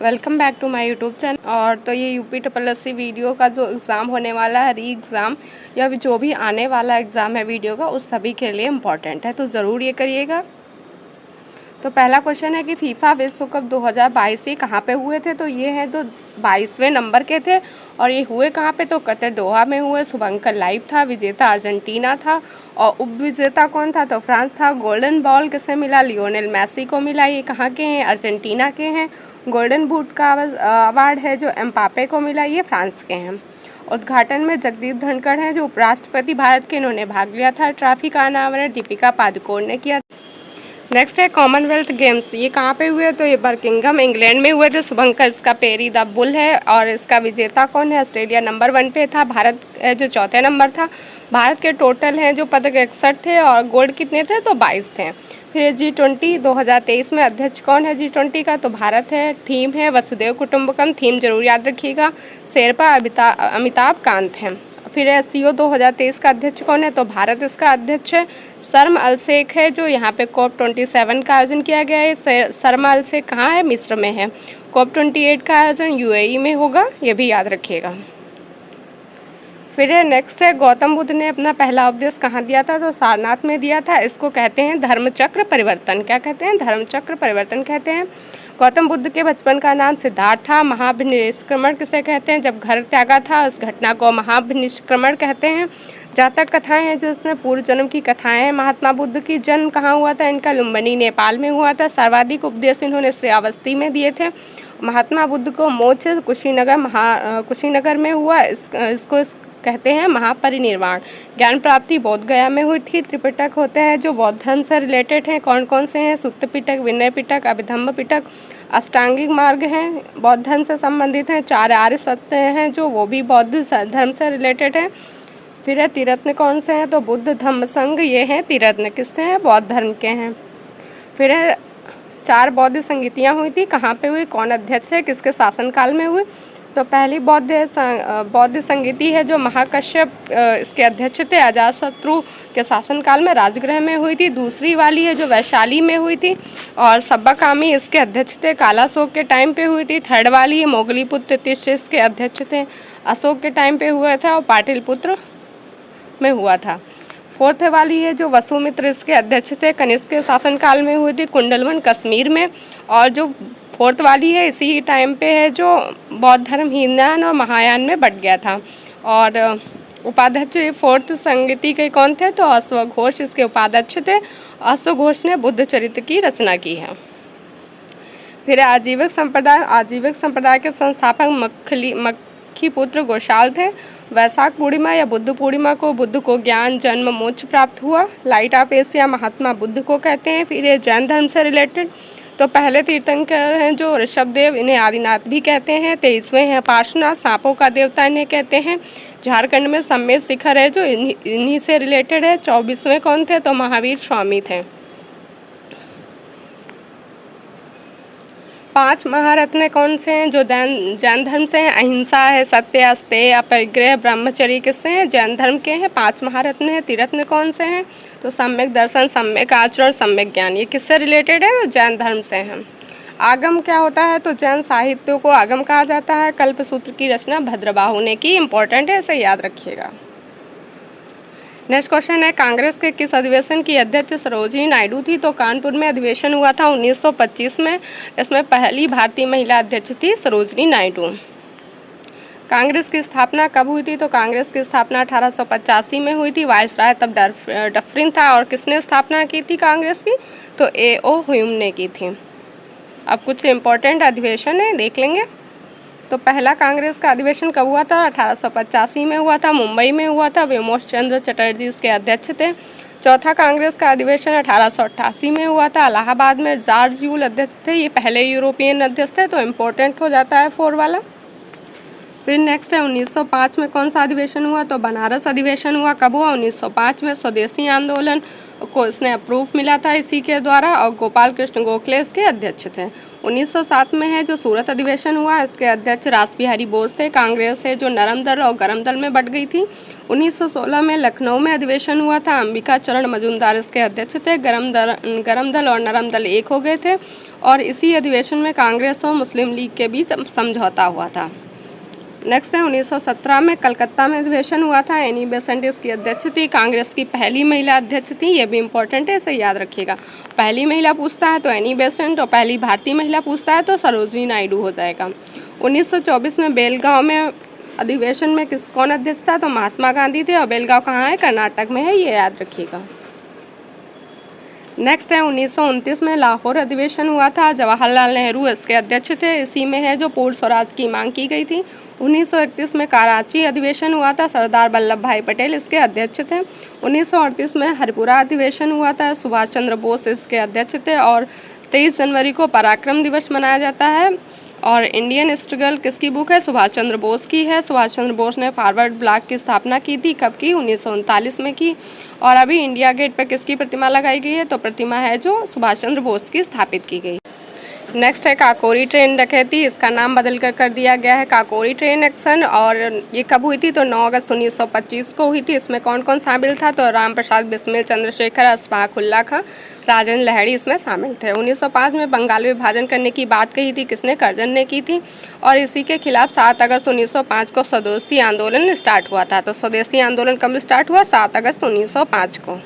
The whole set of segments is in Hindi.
Welcome back to my YouTube channel. और तो ये UPSSC वीडियो का जो एग्ज़ाम होने वाला है, री एग्ज़ाम या जो भी आने वाला एग्ज़ाम है वीडियो का, उस सभी के लिए इम्पॉर्टेंट है, तो ज़रूर ये करिएगा। तो पहला क्वेश्चन है कि फीफा विश्व कप 2022 ये कहाँ पे हुए थे। तो ये है तो 22वें नंबर के थे और ये हुए कहाँ पे, तो कतर दोहा में हुए। शुभंकर लाइव था, विजेता अर्जेंटीना था और उप विजेता कौन था, तो फ्रांस था। गोल्डन बॉल किसे मिला, लियोनेल मेसी को मिला। ये कहाँ के हैं, अर्जेंटीना के हैं। गोल्डन बूट का अवार्ड है जो एम्बापे को मिला, ये फ्रांस के हैं। उद्घाटन में जगदीप धनखड़ हैं जो उपराष्ट्रपति भारत के, इन्होंने भाग लिया था। ट्रॉफी का अनावरण दीपिका पादुकोण ने किया। नेक्स्ट है कॉमनवेल्थ गेम्स, ये कहाँ पे हुए, तो ये बर्मिंघम इंग्लैंड में हुए थे। शुभंकर इसका पेरी द बुल है और इसका विजेता कौन है, ऑस्ट्रेलिया नंबर 1 पे था, भारत जो चौथे नंबर था। भारत के टोटल हैं जो पदक 61 थे और गोल्ड कितने थे, तो 22 थे। फिर G20 2023 में अध्यक्ष कौन है G20 का, तो भारत है। थीम है वसुधैव कुटुंबकम, थीम जरूर याद रखिएगा। शेरपा अमिताभ कांत हैं। फिर SCO 2023 का अध्यक्ष कौन है, तो भारत इसका अध्यक्ष है। शर्म अल शेख है जो यहाँ पे COP27 का आयोजन किया गया है। शर्म अल शेख कहाँ है, मिस्र में है। COP28 का आयोजन UAE में होगा, ये भी याद रखिएगा। फिर है नेक्स्ट है गौतम बुद्ध ने अपना पहला उपदेश कहाँ दिया था, तो सारनाथ में दिया था। इसको कहते हैं धर्मचक्र परिवर्तन। क्या कहते हैं, धर्मचक्र परिवर्तन कहते हैं। गौतम बुद्ध के बचपन का नाम सिद्धार्थ था। महाभिनिष्क्रमण किसे कहते हैं, जब घर त्यागा था उस घटना को महाभिनिष्क्रमण कहते हैं। जातक कथाएं हैं जो इसमें पूर्व जन्म की कथाएं हैं। महात्मा बुद्ध की जन्म कहाँ हुआ था, इनका लुम्बिनी नेपाल में हुआ था। सर्वाधिक उपदेश इन्होंने श्रेयावस्ती में दिए थे। महात्मा बुद्ध को मोक्ष कुशीनगर में हुआ। इसको कहते हैं महापरिनिर्वाण। ज्ञान प्राप्ति बोध गया में हुई थी। त्रिपिटक होते हैं जो बौद्ध धर्म से रिलेटेड हैं। कौन कौन से हैं, सुत्त पिटक, विनय पिटक, अभिधम्म पिटक। अष्टांगिक मार्ग हैं, बौद्ध धर्म से संबंधित हैं। 4 आर्य सत्य हैं जो वो भी बौद्ध धर्म से रिलेटेड हैं। फिर है तिरत्न कौन से हैं, तो बुद्ध धम्म संघ, ये हैं तिरत्न, किससे हैं, बौद्ध धर्म के हैं। फिर है 4 बौद्ध संगीतियाँ हुई थी, कहाँ पे हुई, कौन अध्यक्ष है, किसके शासनकाल में हुई। तो पहली बौद्ध संगीति है जो महाकश्यप इसके अध्यक्ष थे, अजातशत्रु के शासनकाल में राजगृह में हुई थी। दूसरी वाली है जो वैशाली में हुई थी और सब्बाकामी इसके अध्यक्ष थे, कालाशोक के टाइम पे हुई थी। थर्ड वाली है मोगलीपुत्र तिष्ठ इसके अध्यक्ष थे, अशोक के टाइम पे हुआ था और पाटलिपुत्र में हुआ था। फोर्थ वाली है जो वसुमित्र इसके अध्यक्ष थे, कनिष्क के शासनकाल में हुई थी, कुंडलवन कश्मीर में। और जो फोर्थ वाली है इसी टाइम पे है जो बौद्ध धर्म हीनयान और महायान में बट गया था। और उपाध्यक्ष फोर्थ संगीति के कौन थे, तो अश्वघोष इसके उपाध्यक्ष थे। अश्वघोष ने बुद्ध चरित्र की रचना की है। फिर आजीविक संप्रदाय के संस्थापक मक्खीपुत्र गोशाल थे। वैशाख पूर्णिमा या बुद्ध पूर्णिमा को बुद्ध को ज्ञान जन्म मोक्ष प्राप्त हुआ। Light of Asia Mahatma Buddha को कहते हैं। फिर ये जैन धर्म से रिलेटेड तो पहले तीर्थंकर हैं जो ऋषभदेव, इन्हें आदिनाथ भी कहते हैं। 23वें हैं पार्श्वनाथ, सांपों का देवता इन्हें कहते हैं। झारखंड में सम्मेद शिखर है जो इन्हीं से रिलेटेड है। 24वें कौन थे, तो महावीर स्वामी थे। 5 महारत्न कौन से हैं, जो जैन धर्म से हैं। अहिंसा है, सत्य, अस्तेय, अपरिग्रह, ब्रह्मचर्य किससे हैं, जैन धर्म के हैं। 5 महारत्न हैं। तिरत्न कौन से हैं, तो सम्यक दर्शन, सम्यक आचरण, सम्यक ज्ञान, ये किससे रिलेटेड है, जैन धर्म से हैं। आगम क्या होता है, तो जैन साहित्य को आगम कहा जाता है। कल्पसूत्र की रचना भद्रबाहु ने की, इंपॉर्टेंट है, इसे याद रखिएगा। नेक्स्ट क्वेश्चन है कांग्रेस के किस अधिवेशन की अध्यक्ष सरोजिनी नायडू थी, तो कानपुर में अधिवेशन हुआ था 1925 में। इसमें पहली भारतीय महिला अध्यक्ष थी सरोजिनी नायडू। कांग्रेस की स्थापना कब हुई थी, तो कांग्रेस की स्थापना 1885 में हुई थी। वायसराय तब डफरिन था। और किसने स्थापना की थी कांग्रेस की, तो A.O. ह्यूम ने की थी। अब कुछ इंपॉर्टेंट अधिवेशन है, देख लेंगे। तो पहला कांग्रेस का अधिवेशन कब हुआ था, 1885 में हुआ था, मुंबई में हुआ था। विमोश चंद्र चटर्जी इसके अध्यक्ष थे। चौथा कांग्रेस का अधिवेशन 1888 में हुआ था, इलाहाबाद में। जॉर्ज यूल अध्यक्ष थे, ये पहले यूरोपियन अध्यक्ष थे, तो इम्पोर्टेंट हो जाता है 4 वाला। फिर नेक्स्ट है 1905 में कौन सा अधिवेशन हुआ, तो बनारस अधिवेशन हुआ। कब हुआ, 1905 में। स्वदेशी आंदोलन को इसने अप्रूव मिला था इसी के द्वारा और गोपाल कृष्ण गोखले इसके अध्यक्ष थे। 1907 में है जो सूरत अधिवेशन हुआ, इसके अध्यक्ष रासबिहारी बोस थे। कांग्रेस है जो नरम दल और गरम दल में बट गई थी। 1916 में लखनऊ में अधिवेशन हुआ था, अंबिका चरण मजूमदार इसके अध्यक्ष थे। गरम दल और नरम दल एक हो गए थे और इसी अधिवेशन में कांग्रेस और मुस्लिम लीग के बीच समझौता हुआ था। नेक्स्ट है 1917 में कलकत्ता में अधिवेशन हुआ था, एनी बेसेंट इसकी अध्यक्ष थी। कांग्रेस की पहली महिला अध्यक्ष थी, ये भी इंपॉर्टेंट है, इसे याद रखिएगा। पहली महिला पूछता है तो एनी बेसेंट और पहली भारतीय महिला पूछता है तो सरोजनी नायडू हो जाएगा। 1924 में बेलगांव में अधिवेशन में कौन अध्यक्ष था, तो महात्मा गांधी थे और बेलगांव कहाँ है, कर्नाटक में है, ये याद रखिएगा। नेक्स्ट है 1929 में लाहौर अधिवेशन हुआ था, जवाहरलाल नेहरू इसके अध्यक्ष थे। इसी में है जो पूर्ण स्वराज की मांग की गई थी। 1931 में कराची अधिवेशन हुआ था, सरदार वल्लभ भाई पटेल इसके अध्यक्ष थे। 1938 में हरिपुरा अधिवेशन हुआ था, सुभाष चंद्र बोस इसके अध्यक्ष थे। और 23 जनवरी को पराक्रम दिवस मनाया जाता है। और इंडियन स्ट्रगल किसकी बुक है, सुभाष चंद्र बोस की है। सुभाष चंद्र बोस ने फॉरवर्ड ब्लॉक की स्थापना की थी, कब की, 1939 में की। और अभी इंडिया गेट पर किसकी प्रतिमा लगाई गई है, तो प्रतिमा है जो सुभाष चंद्र बोस की स्थापित की गई। नेक्स्ट है काकोरी ट्रेन डकैती, इसका नाम बदल कर दिया गया है काकोरी ट्रेन एक्शन। और ये कब हुई थी, तो 9 अगस्त 1925 को हुई थी। इसमें कौन कौन शामिल था, तो राम प्रसाद बिस्मिल, चंद्रशेखर, अशफाक उल्ला खां, राजेंद्र लहड़ी इसमें शामिल थे। 1905 में बंगाल विभाजन करने की बात कही थी, किसने, कर्जन ने की थी। और इसी के खिलाफ 7 अगस्त 1905 को स्वदेशी आंदोलन स्टार्ट हुआ था। तो स्वदेशी आंदोलन कब स्टार्ट हुआ, 7 अगस्त 1905 को।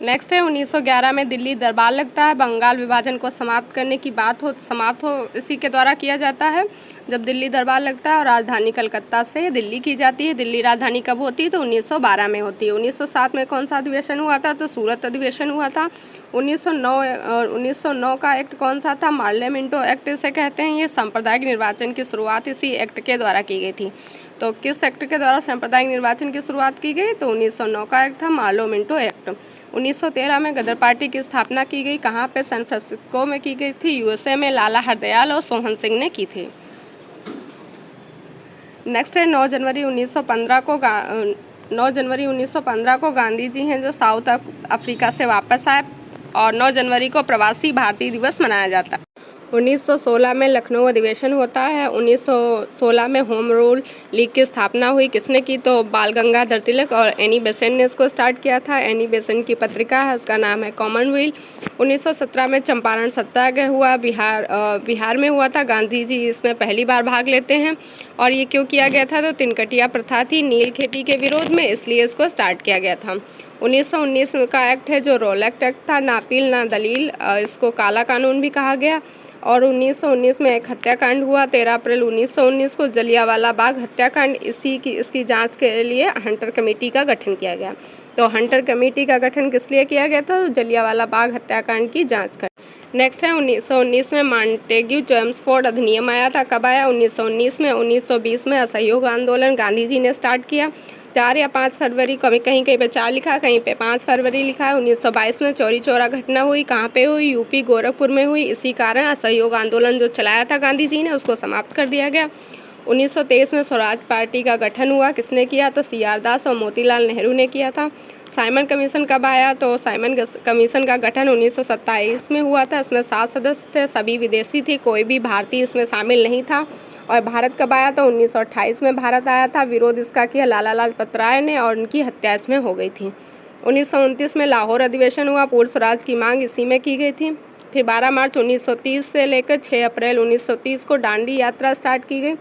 नेक्स्ट है 1911 में दिल्ली दरबार लगता है, बंगाल विभाजन को समाप्त करने की बात समाप्त हो इसी के द्वारा किया जाता है, जब दिल्ली दरबार लगता है और राजधानी कलकत्ता से दिल्ली की जाती है। दिल्ली राजधानी कब होती है, तो 1912 में होती है। 1907 में कौन सा अधिवेशन हुआ था, तो सूरत अधिवेशन हुआ था। 1909 का एक्ट कौन सा था, मार्लियामेंटो एक्ट इसे कहते हैं। ये सांप्रदायिक निर्वाचन की शुरुआत इसी एक्ट के द्वारा की गई थी। तो किस एक्ट के द्वारा सांप्रदायिक निर्वाचन की शुरुआत की गई, तो 1909 का एक्ट था, मार्लियामेंटो एक्ट। 1913 में गदर पार्टी की स्थापना की गई, कहाँ पे, सैन फ्रांसिस्को में की गई थी, यूएसए में। लाला हरदयाल और सोहन सिंह ने की थी। नेक्स्ट है 9 जनवरी 1915 को गांधी जी हैं जो साउथ अफ्रीका से वापस आए और 9 जनवरी को प्रवासी भारतीय दिवस मनाया जाता है। 1916 में लखनऊ अधिवेशन होता है। 1916 में होम रूल लीग की स्थापना हुई, किसने की, तो बाल गंगाधर तिलक और एनी बेसेंट ने इसको स्टार्ट किया था। एनी बेसेंट की पत्रिका है, उसका नाम है कॉमनवेल्थ। 1917 में चंपारण सत्याग्रह हुआ, बिहार में हुआ था। गांधी जी इसमें पहली बार भाग लेते हैं और ये क्यों किया गया था, तो तिनकटिया प्रथा थी नील खेती के विरोध में, इसलिए इसको स्टार्ट किया गया था। 1919 का एक्ट है जो रोलेक्ट एक्ट था, ना अपील ना दलील, इसको काला कानून भी कहा गया। और 1919 में एक हत्याकांड हुआ, 13 अप्रैल 1919 को जलियांवाला बाग हत्याकांड। इसकी जांच के लिए हंटर कमेटी का गठन किया गया। तो हंटर कमेटी का गठन किस लिए किया गया था, जलियांवाला बाग हत्याकांड की जांच कर। नेक्स्ट है 1919 में मॉन्टेग्यू चेम्सफोर्ड अधिनियम आया था, कब आया, 1919 में। 1920 में असहयोग आंदोलन गांधी जी ने स्टार्ट किया, 4 या 5 फरवरी को, कहीं पे 4 लिखा है, कहीं पे 5 फरवरी लिखा है। 1922 में चौरी चौरा घटना हुई, कहाँ पे हुई, यूपी गोरखपुर में हुई। इसी कारण असहयोग आंदोलन जो चलाया था गांधी जी ने, उसको समाप्त कर दिया गया। 1923 में स्वराज पार्टी का गठन हुआ, किसने किया, तो CR दास और मोतीलाल नेहरू ने किया था। साइमन कमीशन कब आया, तो साइमन कमीशन का गठन 1927 में हुआ था। इसमें 7 सदस्य थे, सभी विदेशी थे, कोई भी भारतीय इसमें शामिल नहीं था। और भारत कब आया, तो 1928 में भारत आया था। विरोध इसका किया लाला लाजपत राय ने और उनकी हत्या इसमें हो गई थी। 1929 में लाहौर अधिवेशन हुआ, पूर्ण स्वराज की मांग इसी में की गई थी। फिर 12 मार्च 1930 से लेकर 6 अप्रैल 1930 को दांडी यात्रा स्टार्ट की गई,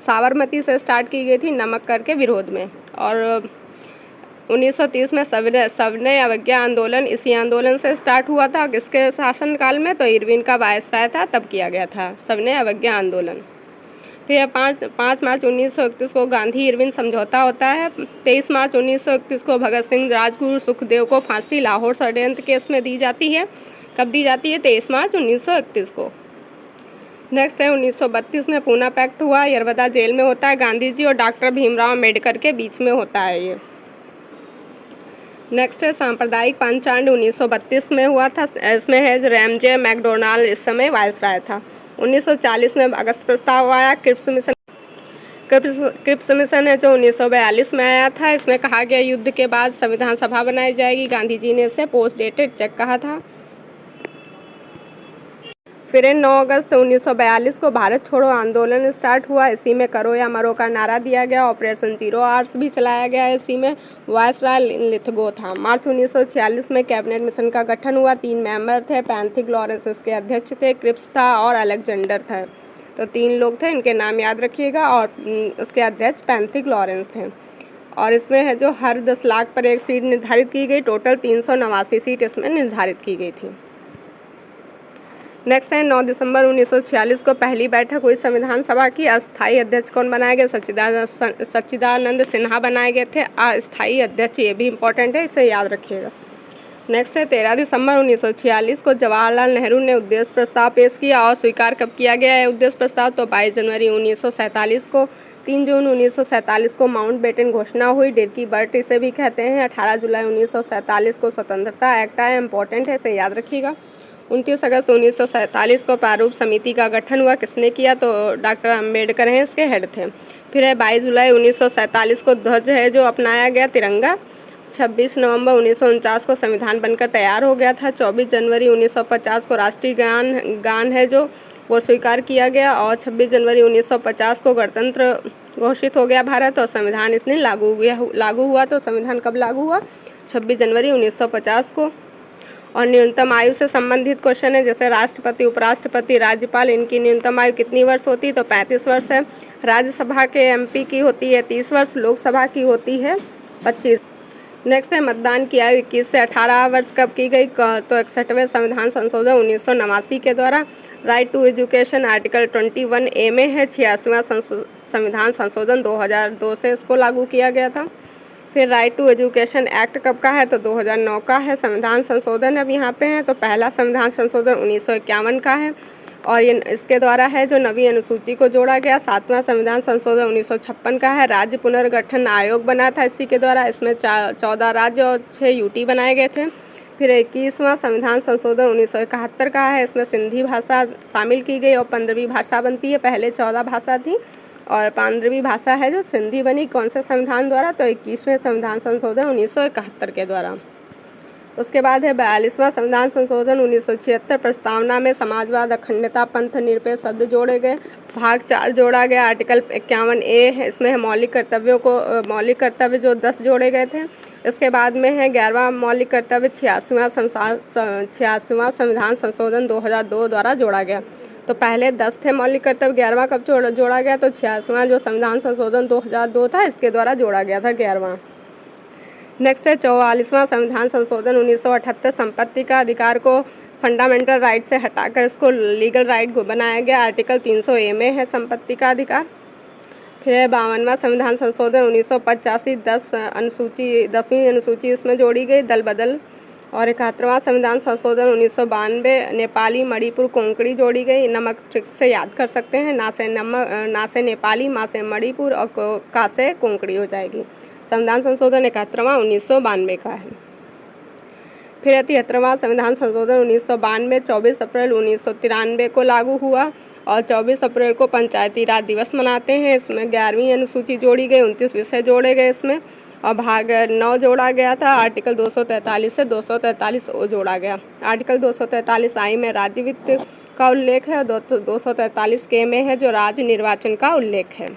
साबरमती से स्टार्ट की गई थी नमक कर के विरोध में। और 1930 में सविनय अवज्ञा आंदोलन इसी आंदोलन से स्टार्ट हुआ था, किसके शासनकाल में, तो इरविन का वायसराय था तब किया गया था सविनय अवज्ञा आंदोलन। फिर 5 मार्च 1931 को गांधी इरविन समझौता होता है। 23 मार्च 1931 को भगत सिंह, राजगुरु, सुखदेव को फांसी लाहौर षड्यंत्र केस में दी जाती है, कब दी जाती है, 23 मार्च 1931 को। नेक्स्ट है 1932 में पूना पैक्ट हुआ, यरवदा जेल में होता है, गांधी जी और डॉक्टर भीमराव अम्बेडकर के बीच में होता है ये। नेक्स्ट है सांप्रदायिक पंचांड 1932 में हुआ था, इसमें है रैमजे मैकडोनाल्ड इस समय वायसराय था। 1940 में अगस्त प्रस्ताव आया, क्रिप्स मिशन है जो 1942 में आया था। इसमें कहा गया युद्ध के बाद संविधान सभा बनाई जाएगी, गांधी जी ने इसे पोस्ट डेटेड चेक कहा था। फिर 9 अगस्त 1942 को भारत छोड़ो आंदोलन स्टार्ट हुआ। इसी में करो या मरो का नारा दिया गया। ऑपरेशन जीरो आवर्स भी चलाया गया। इसी में वायसराय लिथगो था। मार्च 1946 में कैबिनेट मिशन का गठन हुआ। 3 मेंबर थे। पैंथिक लॉरेंस इसके अध्यक्ष थे, क्रिप्स था और अलेक्जेंडर था। तो 3 लोग थे, इनके नाम याद रखिएगा। और उसके अध्यक्ष पैंथिक लॉरेंस थे। और इसमें है जो हर 10 लाख पर एक सीट निर्धारित की गई। टोटल 389 सीट इसमें निर्धारित की गई थी। नेक्स्ट है 9 दिसंबर 1946 को पहली बैठक हुई संविधान सभा की। अस्थायी अध्यक्ष कौन बनाए गए? सच्चिदानंद सिन्हा बनाए गए थे अस्थायी अध्यक्ष। ये भी इम्पोर्टेंट है, इसे याद रखिएगा। नेक्स्ट है 13 दिसंबर 1946 को जवाहरलाल नेहरू ने उद्देश्य प्रस्ताव पेश किया। और स्वीकार कब किया गया है उद्देश्य प्रस्ताव? तो 22 जनवरी 1947 को। 3 जून 1947 को माउंटबेटन घोषणा हुई। डिर्की बर्ट इसे भी कहते हैं। 18 जुलाई 1947 को स्वतंत्रता एक्ट आया। इंपॉर्टेंट है, इसे याद रखिएगा। 29 अगस्त 1947 को प्रारूप समिति का गठन हुआ। किसने किया? तो डॉक्टर अम्बेडकर हैं, इसके हेड थे। फिर है 22 जुलाई 1947 को ध्वज है जो अपनाया गया तिरंगा। 26 नवंबर 1949 को संविधान बनकर तैयार हो गया था। 24 जनवरी 1950 को राष्ट्रीय गान है जो वो स्वीकार किया गया। और 26 जनवरी 1950 को गणतंत्र घोषित हो गया भारत और संविधान इसने लागू हुआ। तो संविधान कब लागू हुआ? 26 जनवरी 1950 को। और न्यूनतम आयु से संबंधित क्वेश्चन है, जैसे राष्ट्रपति, उपराष्ट्रपति, राज्यपाल, इनकी न्यूनतम आयु कितनी वर्ष होती है? तो 35 वर्ष है। राज्यसभा के MP की होती है 30 वर्ष, लोकसभा की होती है 25। नेक्स्ट है मतदान की आयु 21 से 18 वर्ष कब की गई? तो 61वें संविधान संशोधन 1989 के द्वारा। Right to education article 21A में है। 86वां संविधान संशोधन 2002 से इसको लागू किया गया था। फिर राइट टू एजुकेशन एक्ट कब का है? तो 2009 का है। संविधान संशोधन अब यहाँ पे है तो पहला संविधान संशोधन 1951 का है। और ये इसके द्वारा है जो नवी अनुसूची को जोड़ा गया। 7वां संविधान संशोधन 1956 का है। राज्य पुनर्गठन आयोग बना था इसी के द्वारा। इसमें 14 राज्य और 6 UT बनाए गए थे। फिर 21वां संविधान संशोधन 1971 का है। इसमें सिंधी भाषा शामिल की गई और 15वीं भाषा बनती है। पहले 14 भाषा थी और 15वीं भाषा है जो सिंधी बनी। कौन से संविधान द्वारा? तो 21वें संविधान संशोधन 1971 के द्वारा। उसके बाद है 42वां संविधान संशोधन 1976। प्रस्तावना में समाजवाद, अखंडता, पंथ निरपेक्ष शब्द जोड़े गए। भाग 4 जोड़ा गया। आर्टिकल 51A है, इसमें है मौलिक कर्तव्य जो 10 जोड़े गए थे। इसके बाद में है 11वां मौलिक कर्तव्य 86वां संविधान संशोधन 2002 द्वारा जोड़ा गया। तो पहले 10 थे मौलिक कर्तव्य, 11वां कब जोड़ा गया? तो 86वां जो संविधान संशोधन 2002 था इसके द्वारा जोड़ा गया था 11वां। नेक्स्ट है 44वां संविधान संशोधन 1978। संपत्ति का अधिकार को फंडामेंटल राइट से हटाकर इसको लीगल राइट को बनाया गया। आर्टिकल 300A में है संपत्ति का अधिकार। फिर है 52वां संविधान संशोधन 1985। 10वीं अनुसूची इसमें जोड़ी गई, दल बदल। और 71वां संविधान संशोधन 1992। नेपाली, मणिपुर, कोंकणी जोड़ी गई। नमक ट्रिक से याद कर सकते हैं। ना से नेपाली, मा से मणिपुर और का से कोंकणी हो जाएगी। संविधान संशोधन 71वां 1992 का है। फिर 73वां संविधान संशोधन 1992 24 अप्रैल 1993 को लागू हुआ। और 24 अप्रैल को पंचायती राज दिवस मनाते हैं। इसमें 11वीं अनुसूची जोड़ी गई, 29 विषय जोड़े गए इसमें। और भाग 9 जोड़ा गया था। आर्टिकल 243 से 243 जोड़ा गया। आर्टिकल 243 I में राज्य वित्त का उल्लेख है और 243 K में है जो राज्य निर्वाचन का उल्लेख है।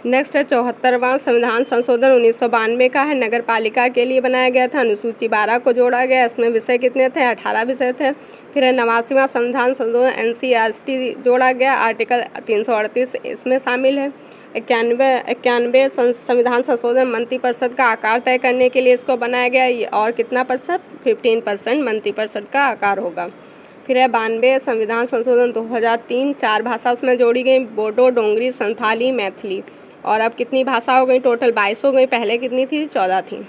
नेक्स्ट है 74वां संविधान संशोधन 1992 का है। नगर पालिका के लिए बनाया गया था। अनुसूची 12 को जोड़ा गया। इसमें विषय कितने थे? 18 विषय थे। फिर है 89वां संविधान संशोधन NCRT जोड़ा गया। आर्टिकल 338 इसमें शामिल है। 91 संविधान संशोधन मंत्रिपरिषद का आकार तय करने के लिए इसको बनाया गया। और कितना प्रतिशत? 15% मंत्रिपरिषद का आकार होगा। फिर है 92 संविधान संशोधन 2003। 4 भाषा उसमें जोड़ी गई, बोडो, डोंगरी, संथाली, मैथिली। और अब कितनी भाषा हो गई? टोटल 22 हो गई। पहले कितनी थी? 14 थी।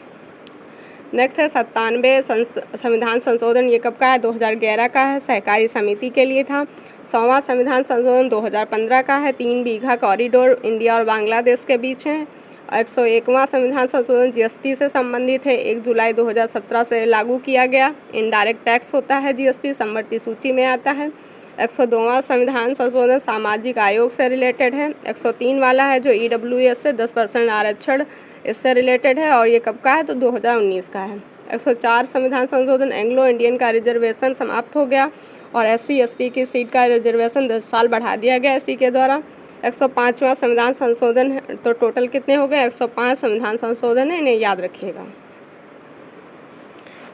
नेक्स्ट है 97 संविधान संशोधन। ये कब का है? 2011 का है। सहकारी समिति के लिए था। 100वां संविधान संशोधन 2015 का है। 3 बीघा कॉरिडोर इंडिया और बांग्लादेश के बीच है। 101वां संविधान संशोधन GST से संबंधित है। 1 जुलाई 2017 से लागू किया गया। इनडायरेक्ट टैक्स होता है GST, समवर्ती सूची में आता है। 102वां संविधान संशोधन सामाजिक आयोग से रिलेटेड है। 103 वाला है जो EWS से 10% आरक्षण इससे रिलेटेड है। और ये कब का है? तो 2019 का है। 104 संविधान संशोधन एंग्लो इंडियन का रिजर्वेशन समाप्त हो गया। और SC/ST की सीट का रिजर्वेशन 10 साल बढ़ा दिया गया इसी के द्वारा। 105वां संविधान संशोधन है, तो टोटल कितने हो गए? 105 संविधान संशोधन है, इन्हें याद रखिएगा।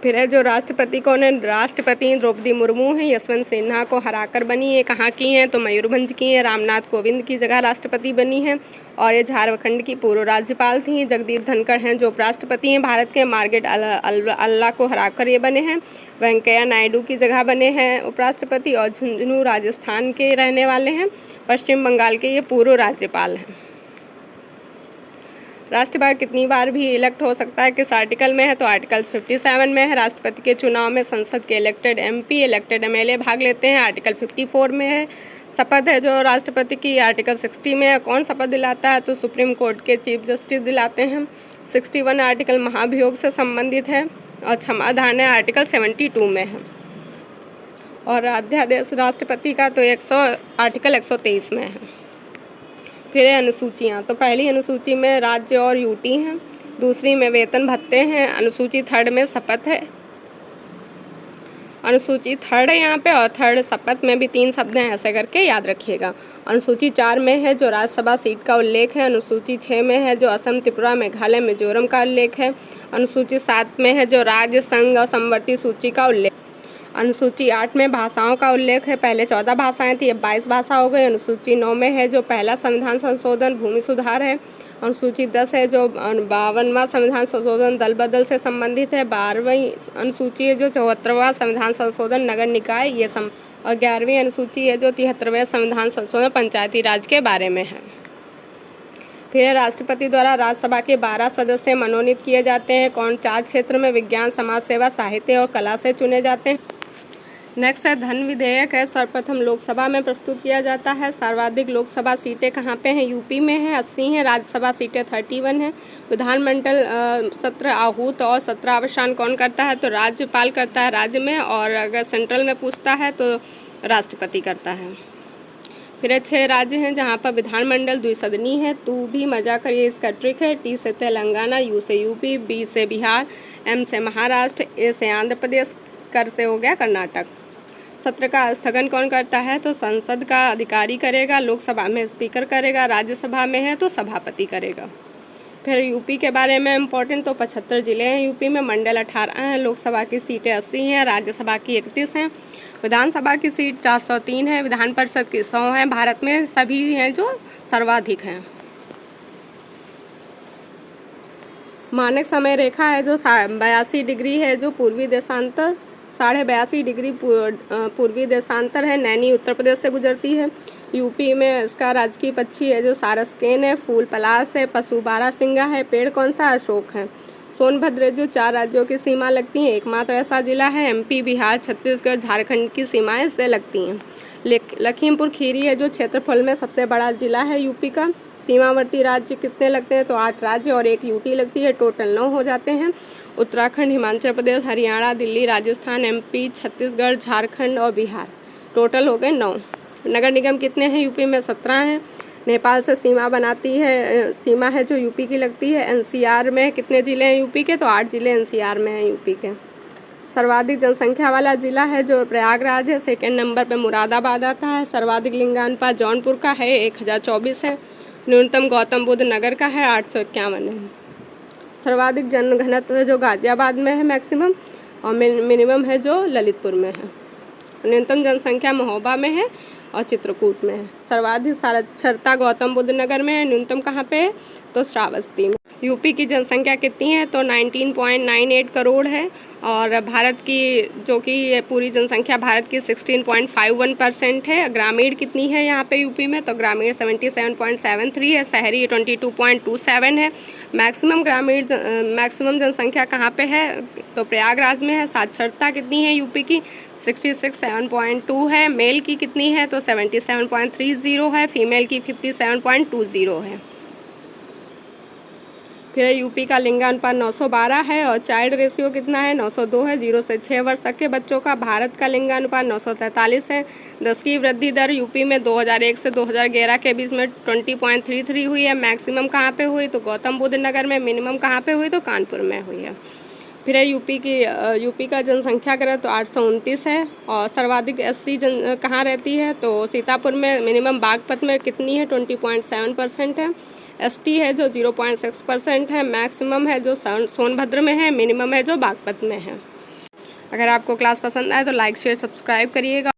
फिर है जो राष्ट्रपति कौन है? राष्ट्रपति द्रौपदी मुर्मू हैं, यशवंत सिन्हा को हराकर बनी है। कहाँ की हैं? तो मयूरभंज की हैं। रामनाथ कोविंद की जगह राष्ट्रपति बनी हैं और ये झारखंड की पूर्व राज्यपाल थी। जगदीप धनखड़ हैं जो उपराष्ट्रपति हैं भारत के। मार्गरेट अल्ला को हराकर ये बने हैं। वेंकैया नायडू की जगह बने हैं उपराष्ट्रपति और झुंझुनू राजस्थान के रहने वाले हैं। पश्चिम बंगाल के ये पूर्व राज्यपाल हैं। राष्ट्रपति कितनी बार भी इलेक्ट हो सकता है, किस आर्टिकल में है? तो आर्टिकल 57 में है। राष्ट्रपति के चुनाव में संसद के इलेक्टेड MP, इलेक्टेड MLA भाग लेते हैं, आर्टिकल 54 में है। शपथ है जो राष्ट्रपति की, आर्टिकल 60 में है। कौन शपथ दिलाता है? तो सुप्रीम कोर्ट के चीफ जस्टिस दिलाते हैं। 61 आर्टिकल महाभियोग से संबंधित है और क्षमादान है आर्टिकल 72 में है। और अध्यादेश राष्ट्रपति का तो आर्टिकल 123 में है। फिर है अनुसूचियाँ, तो पहली अनुसूची में राज्य और UT हैं, दूसरी में वेतन भत्ते हैं, अनुसूची 3 में शपथ है। अनुसूची 3 है यहाँ पे और 3 शपथ में भी 3 शब्द हैं, ऐसे करके याद रखिएगा। अनुसूची 4 में है जो राज्यसभा सीट का उल्लेख है। अनुसूची 6 में है जो असम, त्रिपुरा, मेघालय, मिजोरम का उल्लेख है। अनुसूची 7 में है जो राज्य, संघ और समवर्ती सूची का उल्लेख। अनुसूची 8 में भाषाओं का उल्लेख है। पहले 14 भाषाएं थी, अब 22 भाषा हो गई। अनुसूची 9 में है जो पहला संविधान संशोधन भूमि सुधार है। अनुसूची 10 है जो 52वां संविधान संशोधन दल बदल से संबंधित है। 12वीं अनुसूची है जो 74वां संविधान संशोधन नगर निकाय और 11वीं अनुसूची है जो 73वें संविधान संशोधन पंचायती राज के बारे में है। फिर राष्ट्रपति द्वारा राज्यसभा के 12 सदस्य मनोनीत किए जाते हैं। कौन? 4 क्षेत्र में, विज्ञान, समाज सेवा, साहित्य और कला से चुने जाते हैं। नेक्स्ट है धन विधेयक है, सर्वप्रथम लोकसभा में प्रस्तुत किया जाता है। सर्वाधिक लोकसभा सीटें कहाँ पे हैं? UP में है, 80 हैं। राज्यसभा सीटें 31 हैं। विधानमंडल सत्र आहूत और सत्रावसान कौन करता है? तो राज्यपाल करता है राज्य में, और अगर सेंट्रल में पूछता है तो राष्ट्रपति करता है। फिर 6 राज्य हैं जहाँ पर विधानमंडल द्विसदनी है। तू भी मजा करिए, इसका ट्रिक है। T से तेलंगाना, U से UP, B से बिहार, M से महाराष्ट्र, A से आंध्र प्रदेश, कर से हो गया कर्नाटक। सत्र का स्थगन कौन करता है? तो संसद का अधिकारी करेगा। लोकसभा में स्पीकर करेगा, राज्यसभा में है तो सभापति करेगा। फिर UP के बारे में इम्पोर्टेंट, तो 75 जिले हैं UP में, मंडल 18 हैं, लोकसभा की सीटें 80 हैं, राज्यसभा की 31 हैं, विधानसभा की सीट 403 है, विधान परिषद की 100 है। भारत में सभी हैं जो सर्वाधिक हैं। मानक समय रेखा है जो 82 डिग्री है जो पूर्वी देशांतर, 82.5 डिग्री पूर्वी देशांतर है। नैनी उत्तर प्रदेश से गुजरती है। UP में इसका राजकीय पक्षी है जो सारस्केन है। फूल पलाश है। पशु बारहसिंगा है। पेड़ कौन सा? अशोक है। सोनभद्र जो 4 राज्यों की सीमा लगती है, एकमात्र ऐसा जिला है। MP, बिहार, छत्तीसगढ़, झारखंड की सीमाएं इससे लगती हैं। लखीमपुर खीरी है जो क्षेत्रफल में सबसे बड़ा जिला है UP का। सीमावर्ती राज्य कितने लगते हैं? तो 8 राज्य और 1 UT लगती है, टोटल 9 हो जाते हैं। उत्तराखंड, हिमाचल प्रदेश, हरियाणा, दिल्ली, राजस्थान, MP, छत्तीसगढ़, झारखंड और बिहार, टोटल हो गए 9। नगर निगम कितने हैं UP में? 17 हैं। नेपाल से सीमा बनाती है, सीमा है जो UP की लगती है। NCR में कितने ज़िले हैं UP के? तो 8 ज़िले NCR में हैं UP के। सर्वाधिक जनसंख्या वाला ज़िला है जो प्रयागराज है। 2nd नंबर पे मुरादाबाद आता है। सर्वाधिक लिंगानुपात जौनपुर का है, 1024 है। न्यूनतम गौतम बुद्ध नगर का है, 851 है। सर्वाधिक जनघनत्व जो गाजियाबाद में है मैक्सिमम, और मिनिमम है जो ललितपुर में है। न्यूनतम जनसंख्या महोबा में है और चित्रकूट में है। सर्वाधिक साक्षरता गौतम बुद्ध नगर में है। न्यूनतम कहाँ पे है? तो श्रावस्ती में। UP की जनसंख्या कितनी है? तो 19.98 करोड़ है, और भारत की जो कि पूरी जनसंख्या भारत की 16.51% है। ग्रामीण कितनी है यहाँ पे UP में? तो ग्रामीण 77.73 है, शहरी 22.27 है। मैक्सिमम जनसंख्या कहाँ पे है? तो प्रयागराज में है। साक्षरता कितनी है UP की? 67.2 है। मेल की कितनी है? तो 77.30 है। फीमेल की 57.20 है। फिर UP का लिंगानुपात 912 है, और चाइल्ड रेशियो कितना है? 902 है। 0 से 6 वर्ष तक के बच्चों का। भारत का लिंगानुपात 943 है। 10 की वृद्धि दर UP में 2001 से 2011 के बीच में 20.33 हुई है। मैक्सिमम कहाँ पे हुई? तो गौतम बुद्ध नगर में। मिनिमम कहाँ पे हुई? तो कानपुर में हुई है। फिर है यूपी का जनसंख्या करें तो 829 है। और सर्वाधिक एससी कहाँ रहती है तो सीतापुर में। मिनिमम बागपत में कितनी है 20.7% है। एसटी है जो 0.6% है। मैक्सिमम है जो सोनभद्र में है। मिनिमम है जो बागपत में है। अगर आपको क्लास पसंद आए तो लाइक शेयर सब्सक्राइब करिएगा।